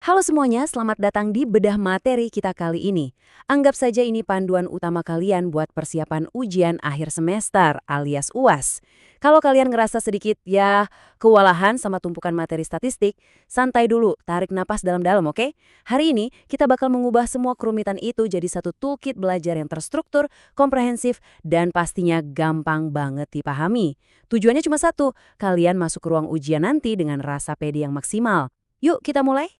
Halo semuanya, selamat datang di Bedah Materi kita kali ini. Anggap saja ini panduan utama kalian buat persiapan ujian akhir semester alias UAS. Kalau kalian ngerasa sedikit kewalahan sama tumpukan materi statistik, santai dulu, tarik napas dalam-dalam, oke? Hari ini kita bakal mengubah semua kerumitan itu jadi satu toolkit belajar yang terstruktur, komprehensif, dan pastinya gampang banget dipahami. Tujuannya cuma satu, kalian masuk ke ruang ujian nanti dengan rasa pede yang maksimal. Yuk kita mulai.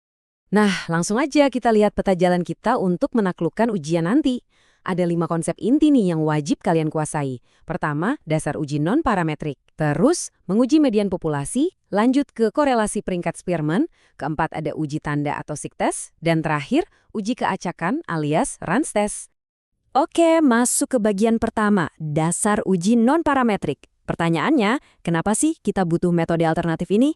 Nah, langsung aja kita lihat peta jalan kita untuk menaklukkan ujian nanti. Ada 5 konsep inti nih yang wajib kalian kuasai. Pertama, dasar uji non-parametrik. Terus, menguji median populasi, lanjut ke korelasi peringkat Spearman, keempat ada uji tanda atau SIC test, dan terakhir, uji keacakan alias Ranz test. Oke, masuk ke bagian pertama, dasar uji non-parametrik. Pertanyaannya, kenapa sih kita butuh metode alternatif ini?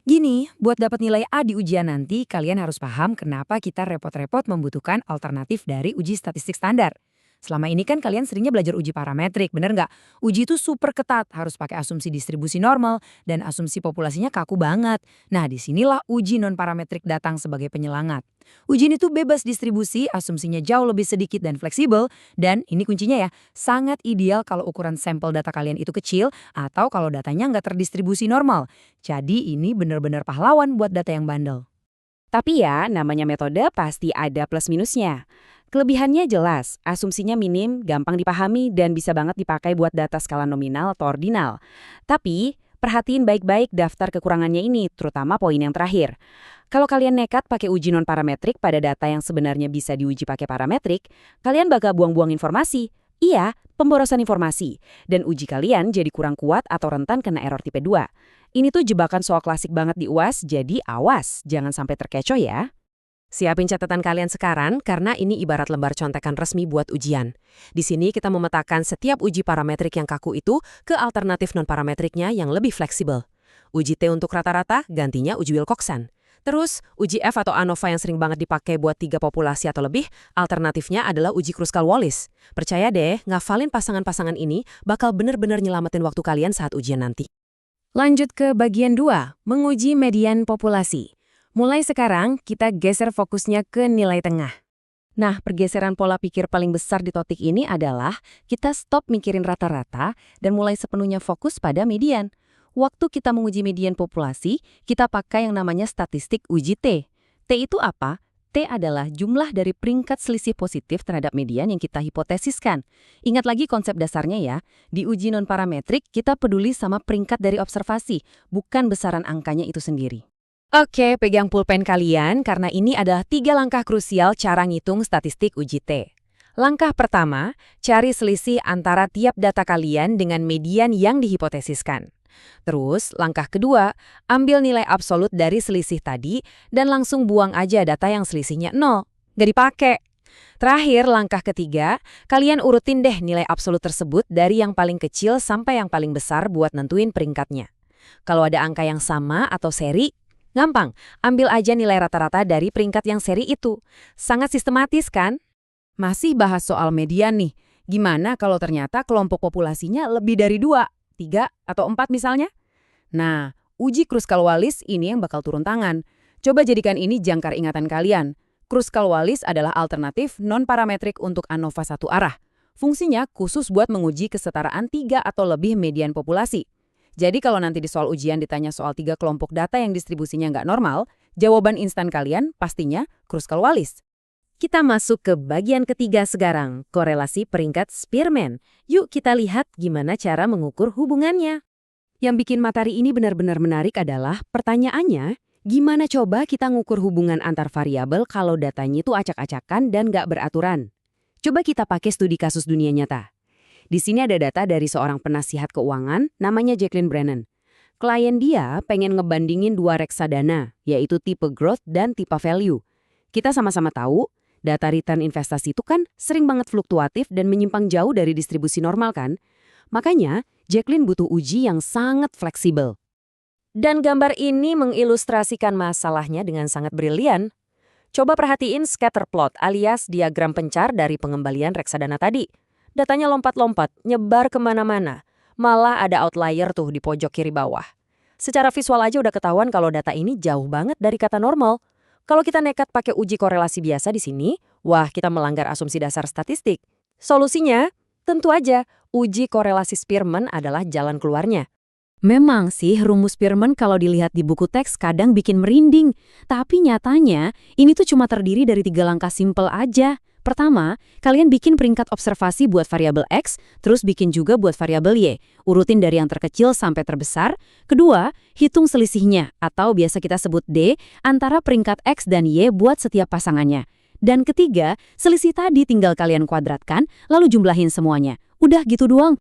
Gini, buat dapat nilai A di ujian nanti, kalian harus paham kenapa kita repot-repot membutuhkan alternatif dari uji statistik standar. Selama ini kan kalian seringnya belajar uji parametrik, bener nggak? Uji itu super ketat, harus pakai asumsi distribusi normal, dan asumsi populasinya kaku banget. Nah, disinilah uji non-parametrik datang sebagai penyelangat. Uji ini tuh bebas distribusi, asumsinya jauh lebih sedikit dan fleksibel, dan ini kuncinya ya, sangat ideal kalau ukuran sampel data kalian itu kecil, atau kalau datanya nggak terdistribusi normal. Jadi ini benar-benar pahlawan buat data yang bandel. Tapi ya, namanya metode pasti ada plus minusnya. Kelebihannya jelas, asumsinya minim, gampang dipahami, dan bisa banget dipakai buat data skala nominal atau ordinal. Tapi, perhatiin baik-baik daftar kekurangannya ini, terutama poin yang terakhir. Kalau kalian nekat pakai uji non-parametrik pada data yang sebenarnya bisa diuji pakai parametrik, kalian bakal buang-buang informasi. Iya, pemborosan informasi. Dan uji kalian jadi kurang kuat atau rentan kena error tipe 2. Ini tuh jebakan soal klasik banget di UAS, jadi awas, jangan sampai terkecoh ya. Siapin catatan kalian sekarang karena ini ibarat lembar contekan resmi buat ujian. Di sini kita memetakan setiap uji parametrik yang kaku itu ke alternatif non-parametriknya yang lebih fleksibel. Uji T untuk rata-rata, gantinya uji Wilcoxon. Terus, uji F atau ANOVA yang sering banget dipakai buat 3 populasi atau lebih, alternatifnya adalah uji Kruskal-Wallis. Percaya deh, ngafalin pasangan-pasangan ini bakal bener-bener nyelamatin waktu kalian saat ujian nanti. Lanjut ke bagian 2, menguji median populasi. Mulai sekarang, kita geser fokusnya ke nilai tengah. Nah, pergeseran pola pikir paling besar di topik ini adalah kita stop mikirin rata-rata dan mulai sepenuhnya fokus pada median. Waktu kita menguji median populasi, kita pakai yang namanya statistik uji T. T itu apa? T adalah jumlah dari peringkat selisih positif terhadap median yang kita hipotesiskan. Ingat lagi konsep dasarnya ya, di uji non-parametrik kita peduli sama peringkat dari observasi, bukan besaran angkanya itu sendiri. Oke, pegang pulpen kalian karena ini adalah 3 langkah krusial cara ngitung statistik uji T. Langkah pertama, cari selisih antara tiap data kalian dengan median yang dihipotesiskan. Terus, langkah kedua, ambil nilai absolut dari selisih tadi dan langsung buang aja data yang selisihnya 0. Nggak dipakai. Terakhir, langkah ketiga, kalian urutin deh nilai absolut tersebut dari yang paling kecil sampai yang paling besar buat nentuin peringkatnya. Kalau ada angka yang sama atau seri, gampang, ambil aja nilai rata-rata dari peringkat yang seri itu. Sangat sistematis kan? Masih bahas soal median nih. Gimana kalau ternyata kelompok populasinya lebih dari 2, 3, atau 4 misalnya? Nah, uji Kruskal-Wallis ini yang bakal turun tangan. Coba jadikan ini jangkar ingatan kalian. Kruskal-Wallis adalah alternatif non-parametrik untuk ANOVA satu arah. Fungsinya khusus buat menguji kesetaraan 3 atau lebih median populasi. Jadi kalau nanti di soal ujian ditanya soal 3 kelompok data yang distribusinya nggak normal, jawaban instan kalian pastinya Kruskal-Wallis. Kita masuk ke bagian ketiga sekarang, korelasi peringkat Spearman. Yuk kita lihat gimana cara mengukur hubungannya. Yang bikin materi ini benar-benar menarik adalah pertanyaannya, gimana coba kita ngukur hubungan antar variabel kalau datanya itu acak-acakan dan nggak beraturan? Coba kita pakai studi kasus dunia nyata. Di sini ada data dari seorang penasihat keuangan namanya Jacqueline Brennan. Klien dia pengen ngebandingin 2 reksadana, yaitu tipe growth dan tipe value. Kita sama-sama tahu, data return investasi itu kan sering banget fluktuatif dan menyimpang jauh dari distribusi normal kan? Makanya, Jacqueline butuh uji yang sangat fleksibel. Dan gambar ini mengilustrasikan masalahnya dengan sangat brilian. Coba perhatiin scatter plot alias diagram pencar dari pengembalian reksadana tadi. Datanya lompat-lompat, nyebar kemana-mana. Malah ada outlier tuh di pojok kiri bawah. Secara visual aja udah ketahuan kalau data ini jauh banget dari kata normal. Kalau kita nekat pakai uji korelasi biasa di sini, wah kita melanggar asumsi dasar statistik. Solusinya, tentu aja, uji korelasi Spearman adalah jalan keluarnya. Memang sih, rumus Spearman kalau dilihat di buku teks kadang bikin merinding. Tapi nyatanya, ini tuh cuma terdiri dari 3 langkah simpel aja. Pertama, kalian bikin peringkat observasi buat variabel X, terus bikin juga buat variabel Y. Urutin dari yang terkecil sampai terbesar. Kedua, hitung selisihnya, atau biasa kita sebut D, antara peringkat X dan Y buat setiap pasangannya. Dan ketiga, selisih tadi tinggal kalian kuadratkan, lalu jumlahin semuanya. Udah gitu doang.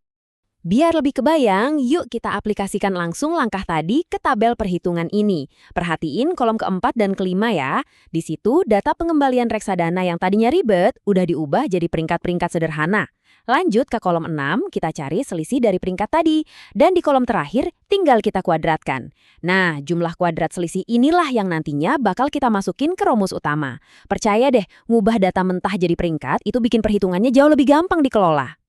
Biar lebih kebayang, yuk kita aplikasikan langsung langkah tadi ke tabel perhitungan ini. Perhatiin kolom keempat dan kelima ya. Di situ, data pengembalian reksadana yang tadinya ribet udah diubah jadi peringkat-peringkat sederhana. Lanjut ke kolom 6, kita cari selisih dari peringkat tadi. Dan di kolom terakhir, tinggal kita kuadratkan. Nah, jumlah kuadrat selisih inilah yang nantinya bakal kita masukin ke rumus utama. Percaya deh, ngubah data mentah jadi peringkat itu bikin perhitungannya jauh lebih gampang dikelola.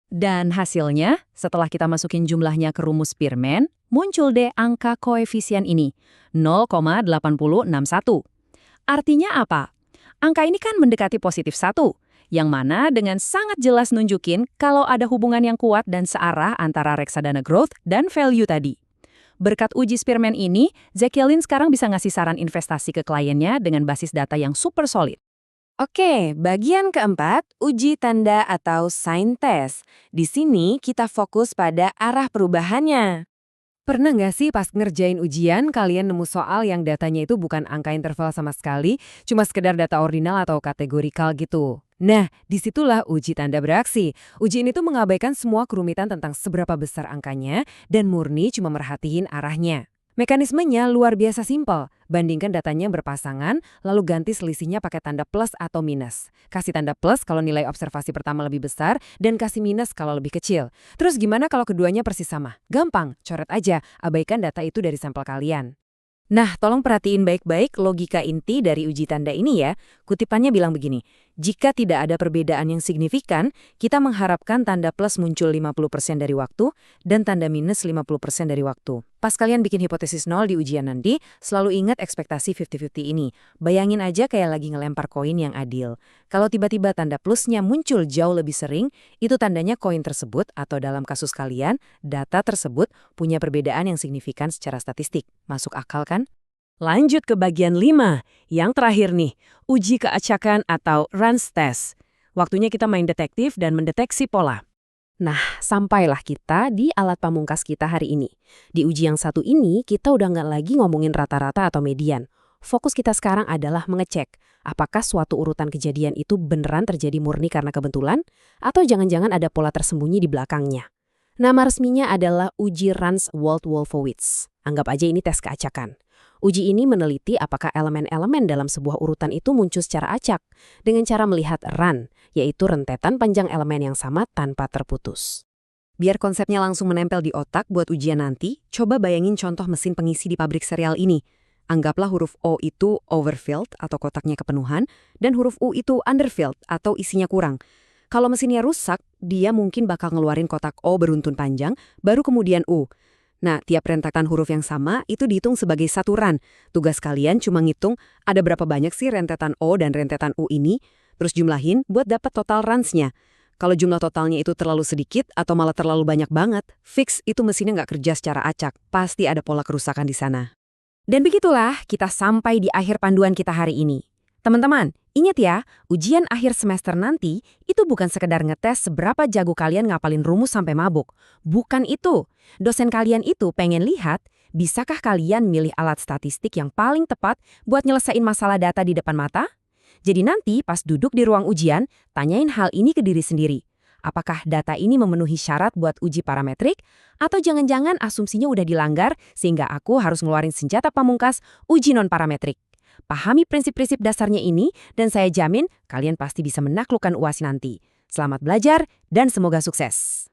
Dan hasilnya, setelah kita masukin jumlahnya ke rumus Spearman, muncul deh angka koefisien ini, 0,8061. Artinya apa? Angka ini kan mendekati positif 1, yang mana dengan sangat jelas nunjukin kalau ada hubungan yang kuat dan searah antara reksadana growth dan value tadi. Berkat uji Spearman ini, Jacqueline sekarang bisa ngasih saran investasi ke kliennya dengan basis data yang super solid. Oke, bagian keempat, uji tanda atau sign test. Di sini kita fokus pada arah perubahannya. Pernah nggak sih pas ngerjain ujian, kalian nemu soal yang datanya itu bukan angka interval sama sekali, cuma sekedar data ordinal atau kategorikal gitu? Nah, disitulah uji tanda beraksi. Uji ini tuh mengabaikan semua kerumitan tentang seberapa besar angkanya dan murni cuma merhatiin arahnya. Mekanismenya luar biasa simpel. Bandingkan datanya berpasangan, lalu ganti selisihnya pakai tanda plus atau minus. Kasih tanda plus kalau nilai observasi pertama lebih besar, dan kasih minus kalau lebih kecil. Terus gimana kalau keduanya persis sama? Gampang, coret aja, abaikan data itu dari sampel kalian. Nah, tolong perhatiin baik-baik logika inti dari uji tanda ini ya. Kutipannya bilang begini, jika tidak ada perbedaan yang signifikan, kita mengharapkan tanda plus muncul 50% dari waktu dan tanda minus 50% dari waktu. Pas kalian bikin hipotesis 0 di ujian nanti, selalu ingat ekspektasi 50-50 ini. Bayangin aja kayak lagi ngelempar koin yang adil. Kalau tiba-tiba tanda plusnya muncul jauh lebih sering, itu tandanya koin tersebut atau dalam kasus kalian, data tersebut punya perbedaan yang signifikan secara statistik. Masuk akal kan? Lanjut ke bagian 5, yang terakhir nih, uji keacakan atau Ran's test. Waktunya kita main detektif dan mendeteksi pola. Nah, sampailah kita di alat pamungkas kita hari ini. Di uji yang satu ini, kita udah nggak lagi ngomongin rata-rata atau median. Fokus kita sekarang adalah mengecek, apakah suatu urutan kejadian itu beneran terjadi murni karena kebetulan, atau jangan-jangan ada pola tersembunyi di belakangnya. Nama resminya adalah uji Ran's-Wald-Wolfowitz. Anggap aja ini tes keacakan. Uji ini meneliti apakah elemen-elemen dalam sebuah urutan itu muncul secara acak dengan cara melihat RAN, yaitu rentetan panjang elemen yang sama tanpa terputus. Biar konsepnya langsung menempel di otak buat ujian nanti, coba bayangin contoh mesin pengisi di pabrik sereal ini. Anggaplah huruf O itu overfilled atau kotaknya kepenuhan, dan huruf U itu underfilled atau isinya kurang. Kalau mesinnya rusak, dia mungkin bakal ngeluarin kotak O beruntun panjang, baru kemudian U. Nah, tiap rentakan huruf yang sama itu dihitung sebagai satu RAN. Tugas kalian cuma ngitung ada berapa banyak sih rentetan O dan rentetan U ini, terus jumlahin buat dapat total RANs-nya. Kalau jumlah totalnya itu terlalu sedikit atau malah terlalu banyak banget, fix itu mesinnya nggak kerja secara acak. Pasti ada pola kerusakan di sana. Dan begitulah kita sampai di akhir panduan kita hari ini. Teman-teman, ingat ya, ujian akhir semester nanti itu bukan sekedar ngetes seberapa jago kalian ngapalin rumus sampai mabuk. Bukan itu. Dosen kalian itu pengen lihat, bisakah kalian milih alat statistik yang paling tepat buat nyelesain masalah data di depan mata? Jadi nanti pas duduk di ruang ujian, tanyain hal ini ke diri sendiri. Apakah data ini memenuhi syarat buat uji parametrik? Atau jangan-jangan asumsinya udah dilanggar sehingga aku harus ngeluarin senjata pamungkas uji non-parametrik? Pahami prinsip-prinsip dasarnya ini, dan saya jamin kalian pasti bisa menaklukkan UAS nanti. Selamat belajar, dan semoga sukses!